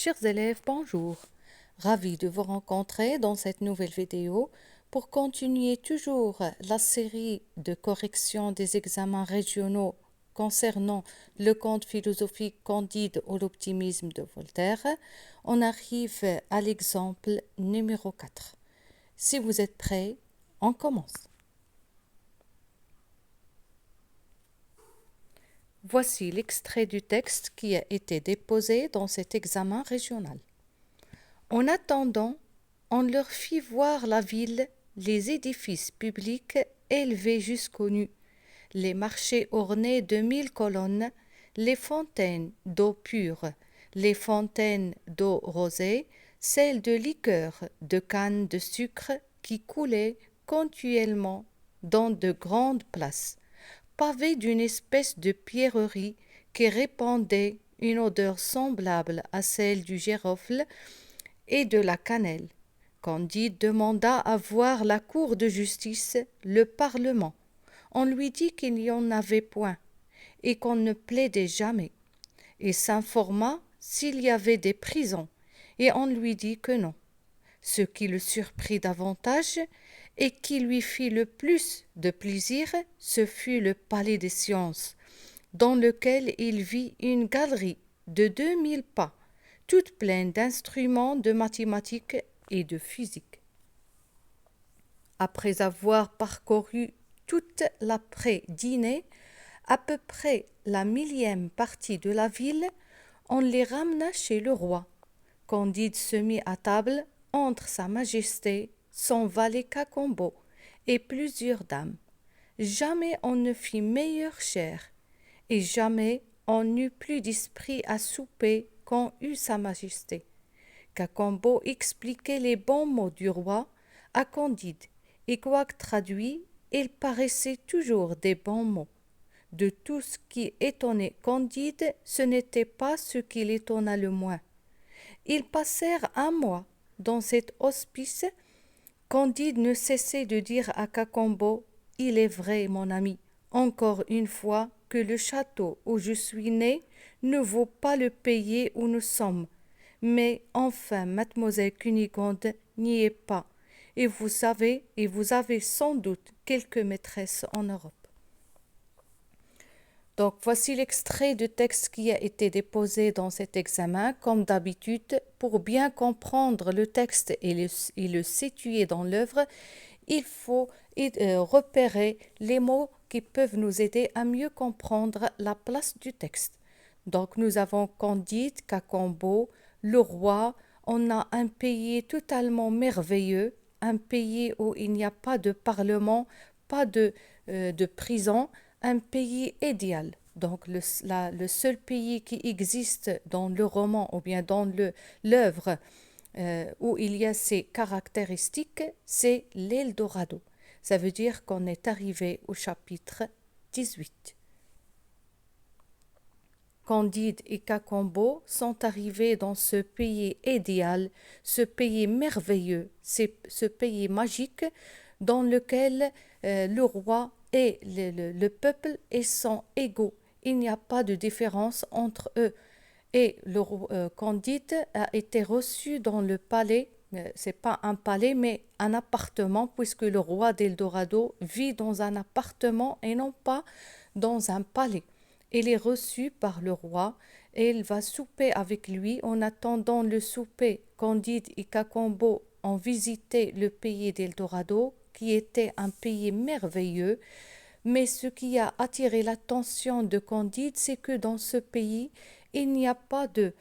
Chers élèves, bonjour. Ravi de vous rencontrer dans cette nouvelle vidéo pour continuer toujours la série de correction des examens régionaux concernant le conte philosophique Candide ou l'optimisme de Voltaire. On arrive à l'exemple numéro 4. Si vous êtes prêts, on commence. Voici l'extrait du texte qui a été déposé dans cet examen régional. En attendant, on leur fit voir la ville, les édifices publics élevés jusqu'aux nues, les marchés ornés de 1000 colonnes, les fontaines d'eau pure, les fontaines d'eau rosée, celles de liqueur, de canne de sucre qui coulaient continuellement dans de grandes places, pavées d'une espèce de pierrerie qui répandait une odeur semblable à celle du girofle et de la cannelle. Candide demanda à voir la cour de justice, le Parlement. On lui dit qu'il n'y en avait point, et qu'on ne plaidait jamais. Il s'informa s'il y avait des prisons, et on lui dit que non. Ce qui le surprit davantage et qui lui fit le plus de plaisir, ce fut le palais des sciences, dans lequel il vit une galerie de 2000 pas, toute pleine d'instruments de mathématiques et de physique. Après avoir parcouru toute l'après-dînée, à peu près la 1000e partie de la ville, on les ramena chez le roi. Candide se mit à table entre Sa Majesté, son valet Cacambo et plusieurs dames. Jamais on ne fit meilleure chère, et jamais on n'eut plus d'esprit à souper qu'en eut Sa Majesté. Cacambo expliquait les bons mots du roi à Candide, et quoique traduits, ils paraissaient toujours des bons mots. De tout ce qui étonnait Candide, ce n'était pas ce qui l'étonna le moins. Ils passèrent un mois dans cet hospice. Candide ne cessait de dire à Cacambo: « Il est vrai, mon ami, encore une fois, que le château où je suis né ne vaut pas le pays où nous sommes. Mais enfin, mademoiselle Cunégonde n'y est pas, et vous avez sans doute quelques maîtresses en Europe. » Donc, voici l'extrait du texte qui a été déposé dans cet examen. Comme d'habitude, pour bien comprendre le texte et le situer dans l'œuvre, il faut repérer les mots qui peuvent nous aider à mieux comprendre la place du texte. Donc, nous avons Candide, Cacambo, le roi. On a un pays totalement merveilleux, un pays où il n'y a pas de parlement, pas de prison, un pays idéal. Donc le seul pays qui existe dans le roman ou bien dans l'œuvre où il y a ces caractéristiques, c'est l'Eldorado. Ça veut dire qu'on est arrivé au chapitre 18. Candide et Cacambo sont arrivés dans ce pays idéal, ce pays merveilleux, ce pays magique dans lequel le roi et le peuple sont égaux. Il n'y a pas de différence entre eux. Et Candide a été reçu dans le palais, c'est pas un palais, mais un appartement, puisque le roi d'Eldorado vit dans un appartement et non pas dans un palais. Il est reçu par le roi et il va souper avec lui. En attendant le souper, Candide et Cacambo ont visité le pays d'Eldorado, qui était un pays merveilleux. Mais ce qui a attiré l'attention de Candide, c'est que dans ce pays, il n'y a pas de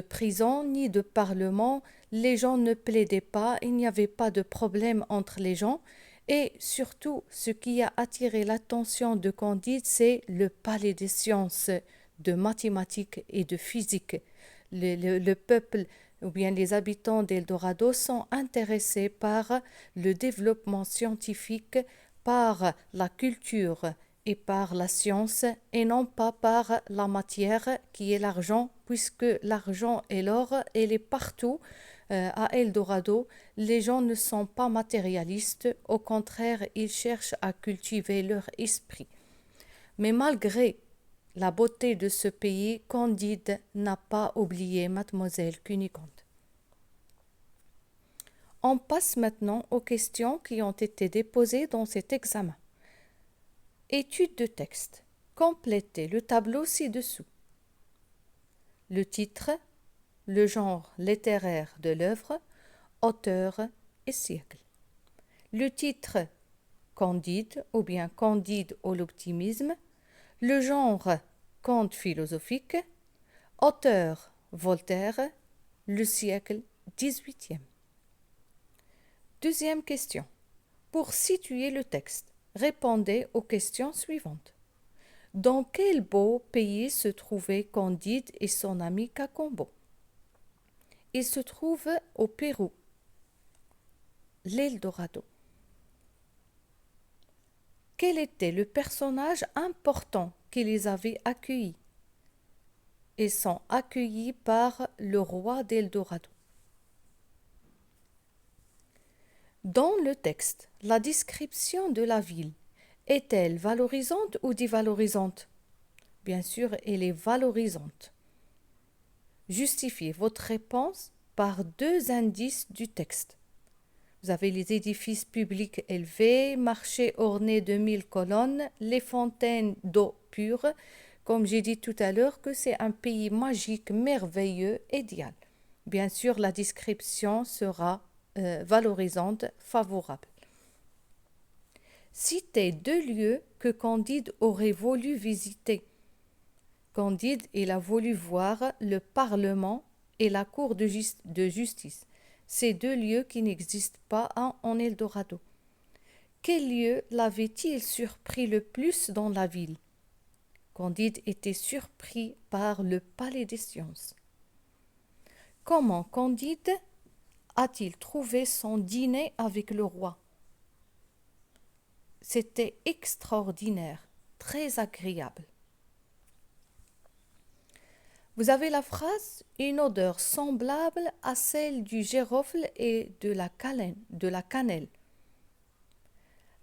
prison ni de parlement. Les gens ne plaidaient pas, il n'y avait pas de problème entre les gens. Et surtout, ce qui a attiré l'attention de Candide, c'est le palais des sciences, de mathématiques et de physique. Le peuple ou bien les habitants d'Eldorado sont intéressés par le développement scientifique, par la culture et par la science, et non pas par la matière qui est l'argent, puisque l'argent et l'or, elle est partout. À Eldorado, les gens ne sont pas matérialistes, au contraire, ils cherchent à cultiver leur esprit. Mais malgré la beauté de ce pays, Candide n'a pas oublié Mademoiselle Cunégonde. On passe maintenant aux questions qui ont été déposées dans cet examen. Étude de texte. Complétez le tableau ci-dessous. Le titre, le genre littéraire de l'œuvre, auteur et siècle. Le titre, Candide ou bien Candide ou l'optimisme. Le genre, conte philosophique. Auteur, Voltaire. Le siècle, 18e. Deuxième question. Pour situer le texte, répondez aux questions suivantes. Dans quel beau pays se trouvaient Candide et son ami Cacambo? Il se trouve au Pérou. L'Eldorado. Quel était le personnage important qui les avait accueillis? Ils sont accueillis par le roi d'Eldorado. Dans le texte, la description de la ville est-elle valorisante ou dévalorisante? Bien sûr, elle est valorisante. Justifiez votre réponse par deux indices du texte. Vous avez les édifices publics élevés, marchés ornés de 1000 colonnes, les fontaines d'eau pure. Comme j'ai dit tout à l'heure que c'est un pays magique, merveilleux, idéal. Bien sûr, la description sera valorisante, favorable. Citez deux lieux que Candide aurait voulu visiter. Candide, il a voulu voir le Parlement et la Cour de justice. Ces deux lieux qui n'existent pas en Eldorado. Quel lieu l'avait-il surpris le plus dans la ville? Candide était surpris par le Palais des Sciences. Comment Candide a-t-il trouvé son dîner avec le roi? C'était extraordinaire, très agréable. Vous avez la phrase « une odeur semblable à celle du girofle et de la cannelle ».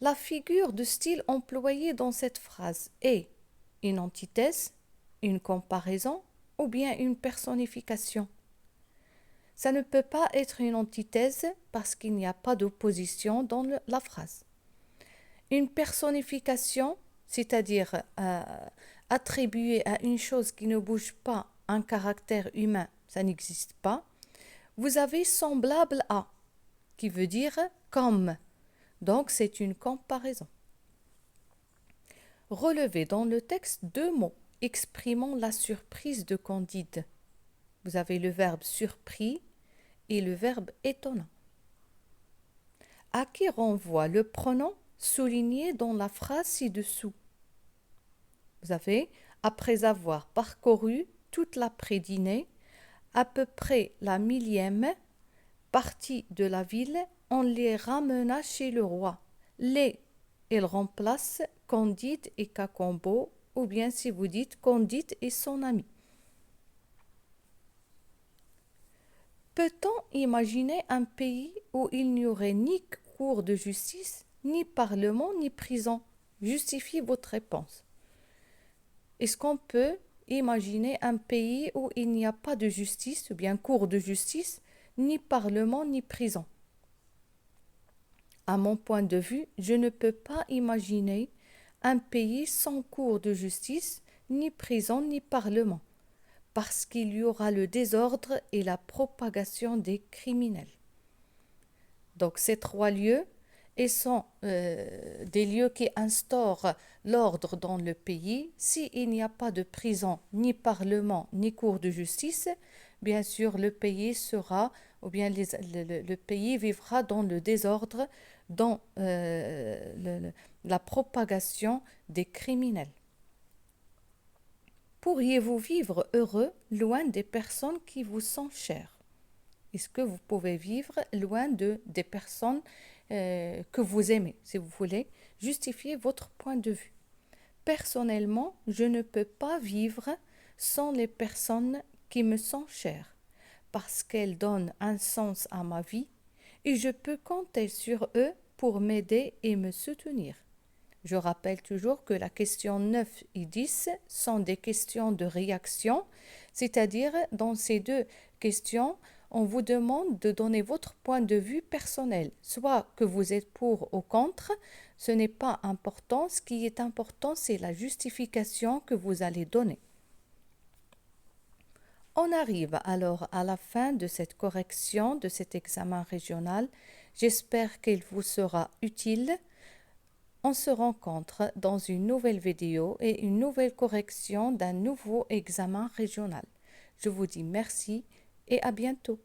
La figure de style employée dans cette phrase est une antithèse, une comparaison ou bien une personnification. Ça ne peut pas être une antithèse parce qu'il n'y a pas d'opposition dans la phrase. Une personnification, c'est-à-dire attribuer à une chose qui ne bouge pas un caractère humain, ça n'existe pas. Vous avez semblable à, qui veut dire comme. Donc c'est une comparaison. Relevez dans le texte deux mots exprimant la surprise de Candide. Vous avez le verbe surpris et le verbe étonnant. À qui renvoie le pronom souligné dans la phrase ci-dessous? Vous avez, après avoir parcouru toute l'après-dînée, à peu près la 1000e partie de la ville, on les ramena chez le roi. Les, il remplace Candide et Cacambo, ou bien si vous dites Candide et son ami. Peut-on imaginer un pays où il n'y aurait ni cour de justice, ni parlement, ni prison? Justifiez votre réponse. Est-ce qu'on peut imaginer un pays où il n'y a pas de justice, ou bien cour de justice, ni parlement, ni prison? À mon point de vue, je ne peux pas imaginer un pays sans cour de justice, ni prison, ni parlement, parce qu'il y aura le désordre et la propagation des criminels. Donc ces trois lieux sont des lieux qui instaurent l'ordre dans le pays. S'il n'y a pas de prison, ni parlement, ni cour de justice, bien sûr le pays sera, ou bien le pays vivra dans le désordre, dans la propagation des criminels. Pourriez-vous vivre heureux loin des personnes qui vous sont chères? Est-ce que vous pouvez vivre loin des personnes que vous aimez, si vous voulez justifier votre point de vue? Personnellement, je ne peux pas vivre sans les personnes qui me sont chères, parce qu'elles donnent un sens à ma vie et je peux compter sur eux pour m'aider et me soutenir. Je rappelle toujours que la question 9 et 10 sont des questions de réaction, c'est-à-dire dans ces deux questions, on vous demande de donner votre point de vue personnel, soit que vous êtes pour ou contre, ce n'est pas important. Ce qui est important, c'est la justification que vous allez donner. On arrive alors à la fin de cette correction de cet examen régional. J'espère qu'il vous sera utile. On se rencontre dans une nouvelle vidéo et une nouvelle correction d'un nouveau examen régional. Je vous dis merci et à bientôt.